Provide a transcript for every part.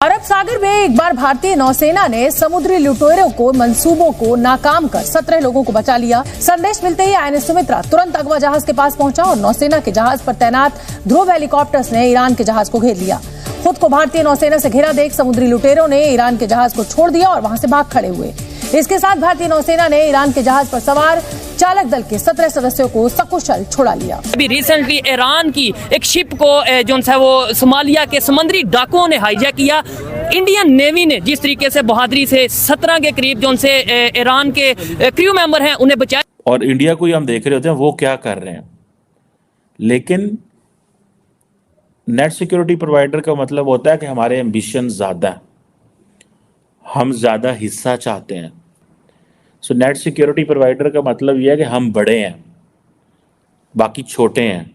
अरब सागर में एक बार भारतीय नौसेना ने समुद्री लुटेरों को मंसूबों को नाकाम कर 17 लोगों को बचा लिया। संदेश मिलते ही आईएनएस सुमित्रा तुरंत अगवा जहाज के पास पहुंचा और नौसेना के जहाज पर तैनात ध्रुव हेलीकॉप्टर्स ने ईरान के जहाज को घेर लिया। खुद को भारतीय नौसेना से घिरा देख समुद्री लुटेरों ने ईरान के जहाज को छोड़ दिया और वहां से भाग खड़े हुए। इसके साथ भारतीय नौसेना ने ईरान के जहाज पर सवार चालक दल के 17 सदस्यों को सकुशल छुड़ा लिया। अभी रिसेंटली ईरान की एक शिप को जो है वो सोमालिया के समुद्री डाकुओं ने हाईजैक किया। इंडियन नेवी ने जिस तरीके से बहादुरी से 17 के करीब जो से ईरान के क्रू मेंबर हैं उन्हें बचाया। और इंडिया को ही हम देख रहे होते हैं वो क्या कर रहे हैं, लेकिन नेट सिक्योरिटी प्रोवाइडर का मतलब होता है कि हमारे एम्बिशन ज़्यादा है, हम ज़्यादा हिस्सा चाहते हैं। सो नेट सिक्योरिटी प्रोवाइडर का मतलब यह है कि हम बड़े हैं, बाकी छोटे हैं,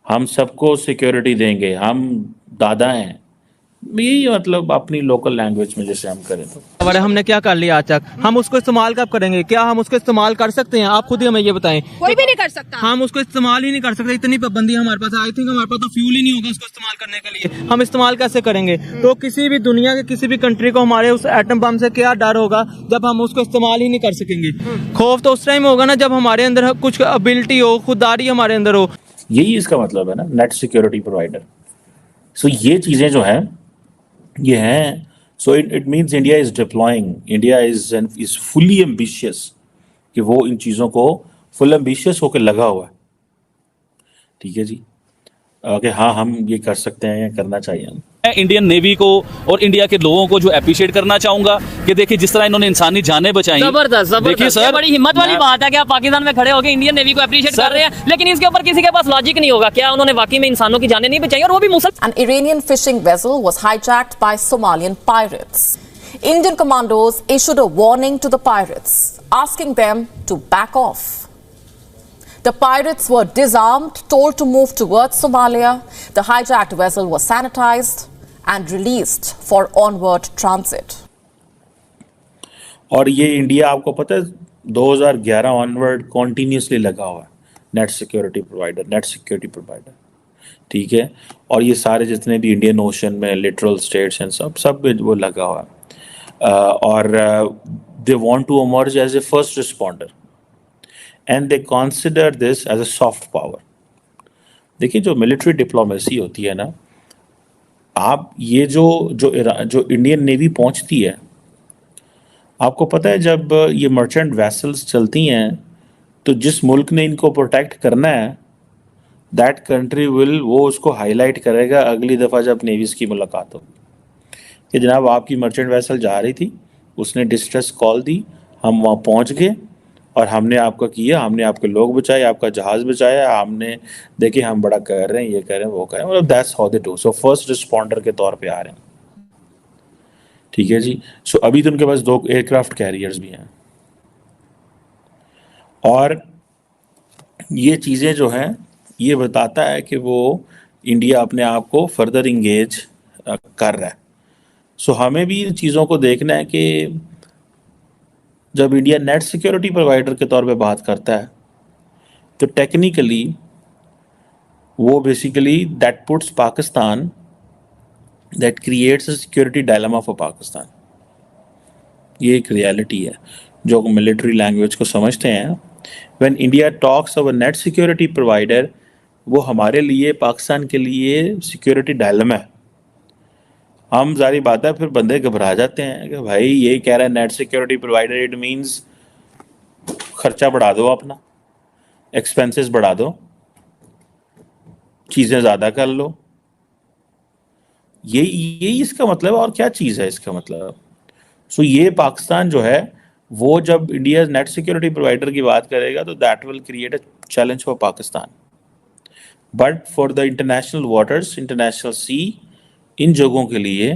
हम सबको सिक्योरिटी देंगे, हम दादा हैं। यही मतलब अपनी लोकल लैंग्वेज में जैसे हम करें तो हमने क्या कर लिया आज तक, हम उसको इस्तेमाल कब करेंगे? क्या हम उसको इस्तेमाल कर सकते हैं? आप खुद ही हमें ये बताएं। कोई भी नहीं कर सकता। हम उसको इस्तेमाल ही नहीं कर सकते, इतनी पाबंदी हमारे पास। आई थिंक हमारे पास तो फ्यूल ही नहीं होगा उसको इस्तेमाल करने के लिए। हम इस्तेमाल कैसे करेंगे? तो किसी भी दुनिया के किसी भी कंट्री को हमारे उस एटम बम से क्या डर होगा जब हम उसको इस्तेमाल ही नहीं कर सकेंगे? खौफ तो उस टाइम होगा ना जब हमारे अंदर कुछ एबिलिटी हो, खुददारी हमारे अंदर हो। यही इसका मतलब है ना, नेट सिक्योरिटी प्रोवाइडर। सो ये चीज़ें जो हैं ये हैं, so it means India is deploying, India is fully ambitious कि वो इन चीज़ों को फुल एम्बिशियस होकर लगा हुआ है। ठीक है जी, कि हाँ हम ये कर सकते हैं या करना चाहिए। मैं इंडियन नेवी को और इंडिया के लोगों को जो अप्रिशिएट करना चाहूंगा कि देखिए जिस तरह इन्होंने इंसानी जानें बचाई। जबरदस्त देखिए सर, बड़ी हिम्मत वाली बात है कि आप पाकिस्तान में खड़े होकर इंडियन नेवी को अप्रिशिएट कर रहे हैं, लेकिन इसके ऊपर किसी के पास लॉजिक नहीं होगा। क्या उन्होंने वाकई में इंसानों की जानें नहीं बचाई, और वो भी मुसलमान। An Iranian fishing vessel was hijacked by Somalian pirates. Indian commandos issued a warning to the pirates, asking them to back off. The pirates were disarmed, told to move towards Somalia. The hijacked vessel was sanitized and released for onward transit. और ये India आपको पता है 2011 onward continuously लगा हुआ है net security provider. ठीक है, और ये सारे जितने भी इंडियन ओशन में लिटरल स्टेट्स हैं सब वो लगा हुआ है। और they want to emerge as a first responder and they consider this as a soft power. देखिए जो मिलिट्री डिप्लोमेसी होती है ना, आप ये जो इंडियन नेवी पहुंचती है, आपको पता है जब ये मर्चेंट वेसल्स चलती हैं तो जिस मुल्क ने इनको प्रोटेक्ट करना है दैट कंट्री वो उसको हाईलाइट करेगा अगली दफ़ा जब नेवीज़ की मुलाकात हो कि जनाब आपकी मर्चेंट वेसल जा रही थी, उसने डिस्ट्रेस कॉल दी, हम वहाँ पहुँच गए और हमने आपका किया, हमने आपके लोग बचाए, आपका जहाज़ बचाया, हमने देखिए हम बड़ा कर रहे हैं, ये कर रहे हैं, वो कर रहे हैं, मतलब that's how they do. So first responder के तौर पे आ रहे हैं। ठीक है जी। सो अभी तो उनके पास 2 एयरक्राफ्ट कैरियर्स भी हैं, और ये चीज़ें जो हैं ये बताता है कि वो इंडिया अपने आप को फर्दर इंगेज कर रहा है। सो हमें भी इन चीज़ों को देखना है कि जब इंडिया नेट सिक्योरिटी प्रोवाइडर के तौर पे बात करता है तो टेक्निकली वो basically that puts Pakistan, that creates a security dilemma for Pakistan. ये एक रियलिटी है जो मिलिट्री लैंग्वेज को समझते हैं। When India talks of a net security provider, वो हमारे लिए, पाकिस्तान के लिए सिक्योरिटी डायलेमा है। हम जारी बात है फिर बंदे घबरा जाते हैं कि भाई ये कह रहा है net security provider, it means खर्चा बढ़ा दो, अपना एक्सपेंसेस बढ़ा दो, चीज़ें ज़्यादा कर लो। यही इसका मतलब है, और क्या चीज़ है इसका मतलब। सो ये पाकिस्तान जो है वो जब इंडिया नेट सिक्योरिटी प्रोवाइडर की बात करेगा तो that will create a challenge for Pakistan, but for the international waters, international sea, इन जगहों के लिए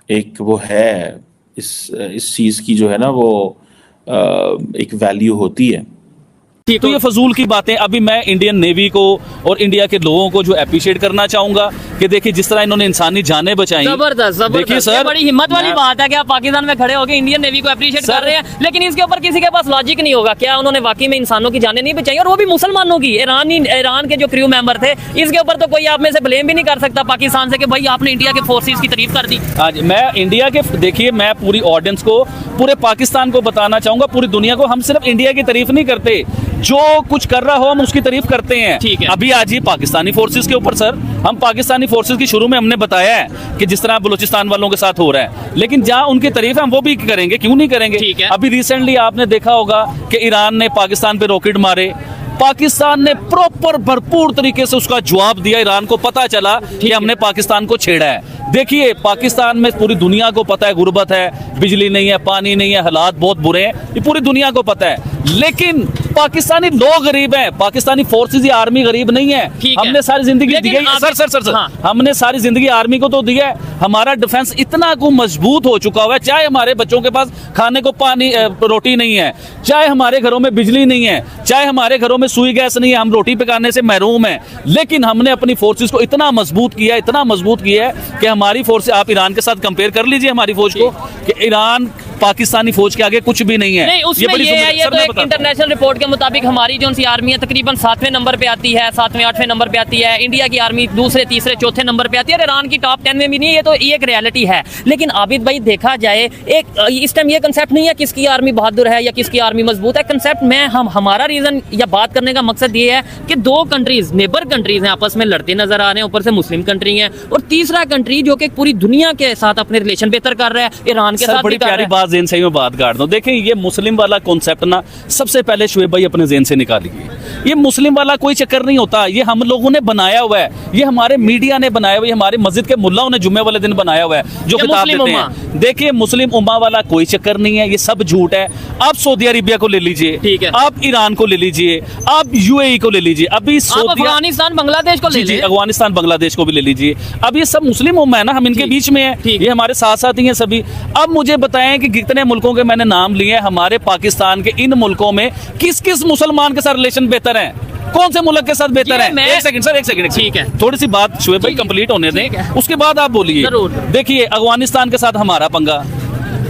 एक वो है, इस चीज़ की जो है ना वो एक वैल्यू होती है। तो ये फजूल की बातें। अभी मैं इंडियन नेवी को और इंडिया के लोगों को जो अप्रिशिएट करना चाहूंगा कि देखिए जिस तरह इन्होंने इंसानी जानें बचाई। जबरदस्त देखिए सर, बड़ी हिम्मत वाली बात है कि आप पाकिस्तान में खड़े होकर इंडियन नेवी को अप्रिशिएट कर रहे हैं, लेकिन इसके ऊपर किसी के पास लॉजिक नहीं होगा। क्या उन्होंने वाकई में इंसानों की जानें नहीं बचाई, और वो भी मुसलमानों की? ईरान के जो क्रू मेंबर थे, इसके ऊपर तो कोई आप में से ब्लेम भी नहीं कर सकता पाकिस्तान से कि भाई आपने इंडिया के फोर्सेस की तारीफ कर दी। आज मैं इंडिया के, देखिए मैं पूरी ऑडियंस को, पूरे पाकिस्तान को बताना चाहूंगा, पूरी दुनिया को, हम सिर्फ इंडिया की तारीफ नहीं करते, जो कुछ कर रहा हो हम उसकी तारीफ करते हैं। ठीक है। अभी आज ही पाकिस्तानी फोर्सेस के ऊपर सर, हम पाकिस्तानी फोर्सेस की शुरू में हमने बताया है कि जिस तरह बलूचिस्तान वालों के साथ हो रहा है, लेकिन जहां उनकी तारीफ है हम वो भी करेंगे, क्यों नहीं करेंगे। ठीक है। अभी रिसेंटली आपने देखा होगा कि ईरान ने पाकिस्तान पे रॉकेट मारे, पाकिस्तान ने प्रॉपर भरपूर तरीके से उसका जवाब दिया। ईरान को पता चला कि हमने पाकिस्तान को छेड़ा है। देखिए पाकिस्तान में पूरी दुनिया को पता है गुर्बत है, बिजली नहीं है, पानी नहीं है, हालात बहुत बुरे हैं, ये पूरी दुनिया को पता है, लेकिन पाकिस्तानी लोग गरीब हैं, पाकिस्तानी फोर्सेस या आर्मी गरीब नहीं है। हमने सारी जिंदगी दी है सर, हाँ। हमने सारी जिंदगी आर्मी को तो दिया है। हमारा डिफेंस इतना को मजबूत हो चुका हुआ है, चाहे हमारे बच्चों के पास खाने को पानी रोटी नहीं है, चाहे हमारे घरों में बिजली नहीं है, चाहे हमारे घरों में सुई गैस नहीं है, हम रोटी पकाने से महरूम हैं, लेकिन हमने अपनी फोर्सेस को इतना मजबूत किया, इतना मजबूत किया है कि हमारी फोर्स, आप ईरान के साथ कंपेयर कर लीजिए हमारी फौज को, कि ईरान पाकिस्तानी फौज के आगे कुछ भी नहीं है। नहीं, उसमें ये है, ये तो एक इंटरनेशनल रिपोर्ट के मुताबिक हमारी जो सी आर्मी है तकरीबन 7वें नंबर पे आती है, 7वें 8वें नंबर पे आती है। इंडिया की आर्मी दूसरे, तीसरे, चौथे नंबर पे आती है, और ईरान की टॉप 10 में भी नहीं है। ये तो एक रियलिटी है। लेकिन आबिद भाई देखा जाए, एक इस टाइम ये कंसेप्ट नहीं है किसकी आर्मी बहादुर है या किसकी आर्मी मजबूत है। कंसेप्ट में हमारा रीजन या बात करने का मकसद ये है कि दो कंट्रीज, नेबर कंट्रीज हैं, आपस में लड़ते नजर आ रहे हैं, ऊपर से मुस्लिम कंट्री है, और तीसरा कंट्री जो कि पूरी दुनिया के साथ अपने रिलेशन बेहतर कर रहा है, ईरान के साथ बड़ी प्यारी बात ज़हन से मैं बात काट दूं। देखें ये मुस्लिम वाला कॉन्सेप्ट ना सबसे पहले शुएब भाई अपने ज़हन से निकालिए। ये मुस्लिम वाला कोई चक्कर नहीं होता, ये हम लोगों ने बनाया हुआ है, ये हमारे मीडिया ने बनाया हुआ है, हमारे मस्जिद के मुल्लाओं ने जुम्मे वाले दिन बनाया हुआ है जो किताब देते हैं। देखिए मुस्लिम उम्मा वाला कोई चक्कर नहीं है, ये सब झूठ है। आप सऊदी अरेबिया को ले लीजिए, ठीक है, आप ईरान को ले लीजिए, आप यूएई को ले लीजिए, अभी अफगानिस्तान बांग्लादेश को ले लीजिए, अफगानिस्तान बांग्लादेश को भी ले लीजिए। अब ये सब मुस्लिम उम्मा है ना, हम इनके बीच में है, ये हमारे साथ साथ ही हैं सभी। अब मुझे बताएं कि कितने मुल्कों के मैंने नाम लिए, हमारे पाकिस्तान के इन मुल्कों में किस किस मुसलमान के साथ रिलेशन बेहतर है, कौन से मुल्क के साथ बेहतर है? एक सेकंड सर, एक सेकंड, ठीक है, थोड़ी सी बात शुएब भाई कंप्लीट होने दें, उसके बाद आप बोलिए। देखिए अफगानिस्तान के साथ हमारा पंगा,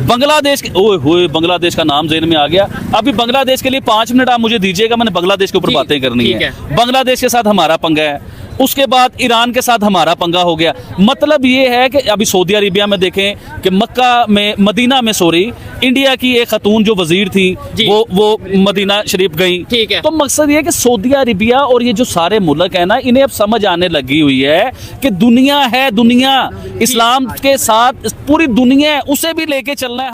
बांग्लादेश के, ओए होए बांग्लादेश का नाम ज़हन में आ गया। अभी बांग्लादेश के लिए 5 मिनट आप मुझे दीजिएगा, मैंने बांग्लादेश के ऊपर बातें करनी है। बांग्लादेश के साथ हमारा पंगा है, उसके बाद ईरान के साथ हमारा पंगा हो गया। मतलब ये है कि अभी सऊदी अरेबिया में देखें कि मक्का में, मदीना में सॉरी, इंडिया की एक खतून जो वजीर थी वो मदीना शरीफ गई। ठीक है। तो मकसद ये है कि सऊदी अरेबिया और ये जो सारे मुल्क है ना, इन्हें अब समझ आने लगी हुई है कि दुनिया है, दुनिया इस्लाम के साथ पूरी दुनिया है, उसे भी लेके चलना है।